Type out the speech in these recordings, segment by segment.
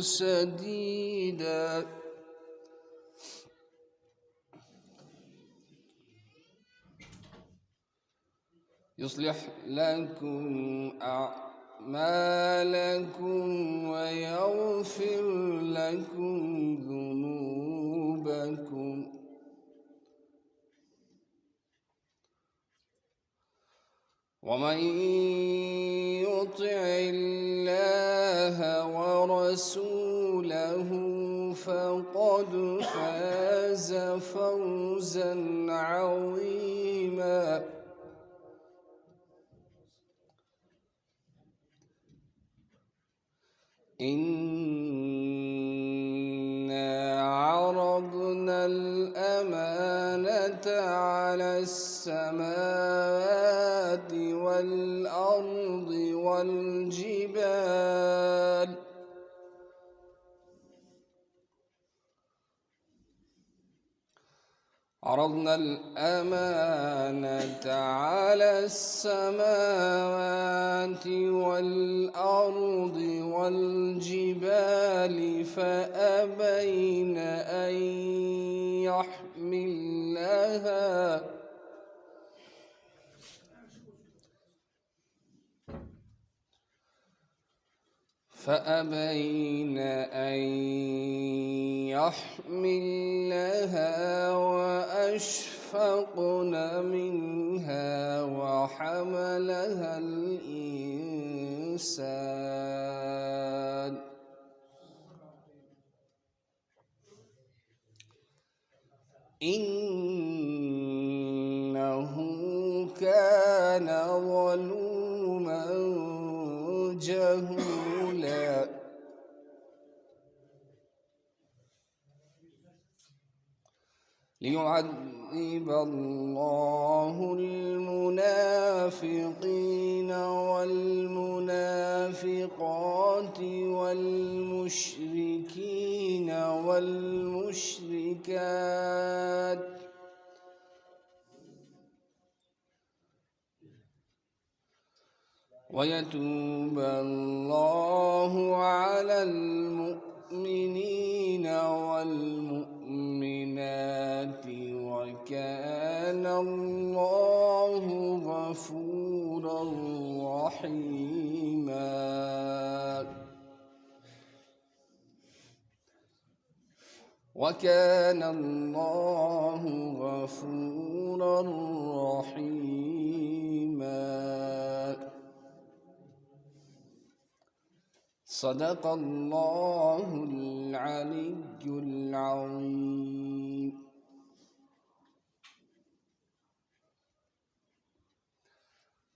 سديدا يصلح لكم أعمالكم ويغفر لكم ذنوبكم ومن يطع الله ورسوله فقد فاز فوزا عظيما إنا عرضنا الأمانة على السماوات والأرض والجبال عرضنا الأمانة على السماوات والأرض والجبال فأبين أن يحملنها وأشفقن منها وحملها الإنسان إنه كان ظلوما جهولا ليعذب الله المنافقين والمنافقات والمشركين والمشركات ويتوب الله على المؤمنين والمؤمنات وكان الله غفورا رحيما وكان الله غفورا رحيما صدق الله العلي العظيم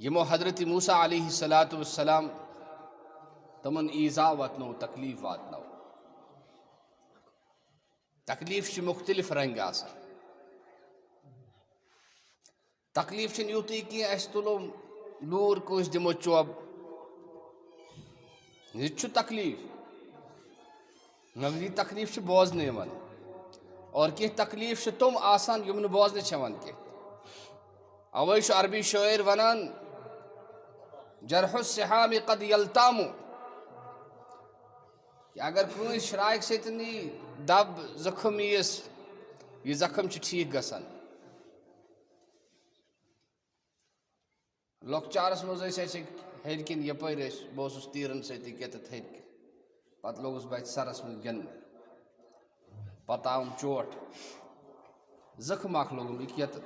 یمو حضرت موسیٰ علیہ السلام تمن ایزا واتنو تکلیف واتنو. تکلیف چھ مختلف رنگ آسان. تکلیف چھن یوتی کی اس تلو لور کنس دمو چوب یہ چھ تکلیف مگر یہ تکلیف چھ بوزنے یوان اور کی تکلیف چھ تم آسان یم نہ بوزنے چھوان کی. اوے چھ عربی شاعر ونان جرح السحام قد یلتامو کہ اگر کنس شرائک ستنی دب زخم یس یہ زخم چھ ٹھیک گسان. لوکچارس مز ہر کن یپر بہس تیرن سی کتت ہر پتہ لوگس بہ سرس من گن پتہ آم چوٹ زخم اخ لوگم یہ کت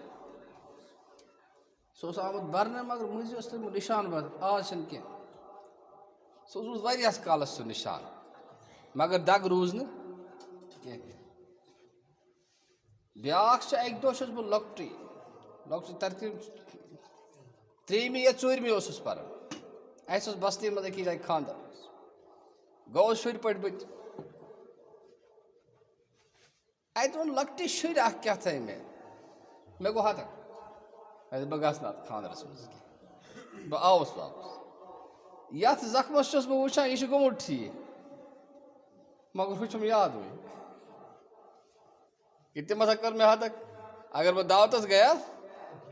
سہ آمت برن مگر مزی اس تم نشان بس آج چھ کی سہ روز واریاہس کالس سہ نشان مگر دگ روز نا کی. بیاکھ چھ اک دہ چھس بہ لۄکٹی ترتیب تریمہ یا ژوٗرمہِ اوسُس پران. اسہِ اوس بستی منٛز أکِس جایہِ خانٛدر گوٚو شُرۍ پٲٹھۍ بٕتھِ اتہِ ووٚن لۄکٹہِ شُرۍ اکھ کیٛاہ تھٲے مےٚ گوٚو ہتک بہٕ گژھٕ نہٕ اتھ خانٛدرس منٛز کینٛہہ. بہٕ آوُس واپس یتھ زخمس چھُس بہٕ وٕچھان یہِ چھُ گوٚمُت ٹھیٖک مگر ہُہ چھُم یاد وۄنۍ کہ تٔمۍ ہسا کٔر مےٚ ہتک. اگر بہٕ دعوتس گٔیس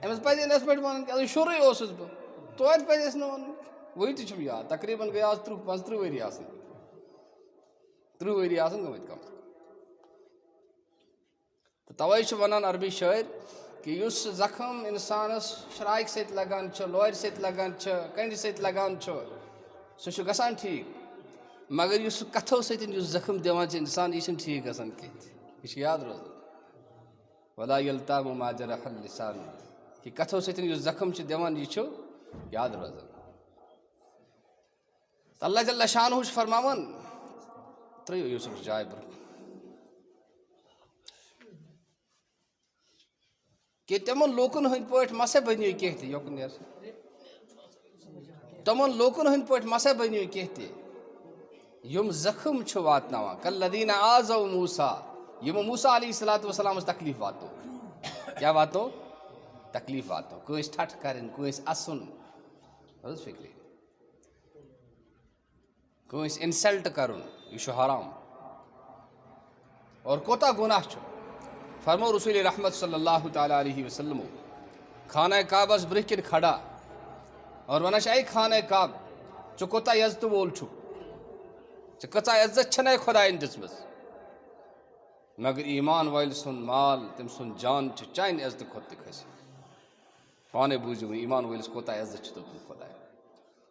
أمِس پزِ نہٕ یِتھ پٲٹھۍ ونُن کینٛہہ شُرُے اوسُس بہٕ توتہِ پزِ اَسہِ نہٕ ونُن. وٕنہِ تہِ چھُم یاد تقریٖباً گٔے آز 35 ؤری آسٕنۍ 30 ؤری آسن گٔمٕتۍ کم. تہٕ توے چھُ ونان عربی شٲعر کہ یُس زخم انسانس شرائک سۭتۍ لگان چھُ لورِ سۭتۍ لگان چھُ کنڈِ سۭتۍ لگان چھُ سُہ چھُ گژھان ٹھیٖک مگر یُس سُہ کتھو سۭتۍ یُس زخم دِوان چھُ انسان یہِ چھُنہٕ ٹھیٖک گژھان کینٛہہ. یہ چھُ یاد روزان ولا یلتام ما جرح اللسان کہ کتھو سۭتۍ یُس زخم چھُ دِوان یہِ چھُ یاد روزان. اللہ جل شانہ چھُ فرماوان ترٛٲیِو یوٗسف جاے برونٛہہ کہ تمن لوٗکن ہٕنٛدۍ پٲٹھۍ مسا بٔنِو کینٛہہ تہِ یوکُن نیرِ تمن لوٗکن ہٕنٛدۍ پٲٹھۍ مسا بٔنِو کینٛہہ تہِ یم زخم چھُ واتناوان کالذین آذوا موسیٰ یمو موسیٰ علیہ السلامس تکلیف واتو. کیٛاہ واتو؟ تکلیف واتو. کٲنٛسہِ ٹھٹھ کرٕنۍ کٲنٛسہِ اسُن حظ فکرِ کٲنٛسہِ انسلٹ کرُن یہِ چھُ حرام اور کوتاہ گۄناہ چھُ. فرمو رسول رحمت صلی اللہ تعالیٰ علیہ وسلم خانہ کعبس برونٛہہ کِنۍ کھڑا اور ونان چھِ اے خانہ کعب ژٕ کوتاہ عزتہٕ وول چھُکھ ژےٚ کۭژاہ عزت چھنَے خۄدایَن دِژمٕژ مگر ایمان وٲلۍ سُنٛد مال تٔمۍ سُنٛد جان چھُ چانہِ عزتہٕ کھۄتہٕ تہِ کھٔسِتھ. پانے بوٗزِو وۄنۍ ایمان وٲلِس کوتاہ عزت چھُ دیُتمُت خۄدایَن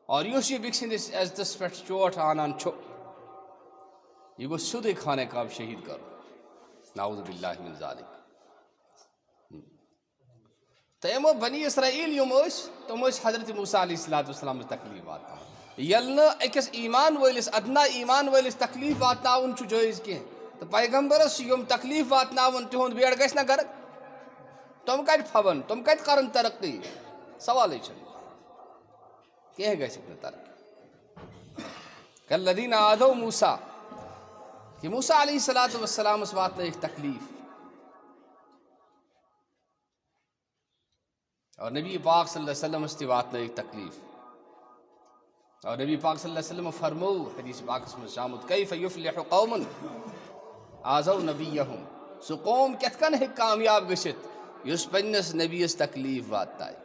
اور یُس یہِ بیٚکہِ سٕنٛدِس عزتس پٮ۪ٹھ چوٹ آنان چھُ یہِ گوٚژھ سیوٚدُے خانہ کعب شہیٖد کرُن نعوذ باللہ من ذالک. تہٕ یِمو بنی اسرائیل یِم ٲسۍ تِم ٲسۍ حضرت موسیٰ علیہ السلامس تکلیف واتناوان. ییٚلہِ نہٕ أکِس ایمان وٲلِس ادنا ایمان وٲلِس تکلیف واتناوُن چھُ جٲیز کینٛہہ تہٕ پیغمبرس یِم تکلیف واتناوان تِہُنٛد بیڑ گژھِ نا غرق. تِم کتہِ پھبن تِم کتہِ کرن ترقی سوالٕے چھُنہٕ کینٛہہ گژھکھ نہٕ ترقی. کالذین آذوا موسیٰ کہ موسیٰ علیہ السلامس واتنٲیِکھ تکلیف اور نبی پاک صلی اللہ علیہ وسلمس تہِ واتنٲیِکھ تکلیف اور نبی پاک صلی اللہ علیہ وسلم فرمو حدیث پاکس منٛز چھُ آمُت کیف یفلح قوم آذوا نبیہم سُہ قوم کِتھ کٔنۍ ہیٚکہِ کامیاب گٔژھِتھ یُس پننِس نبیَس تکلیف واتنایہِ.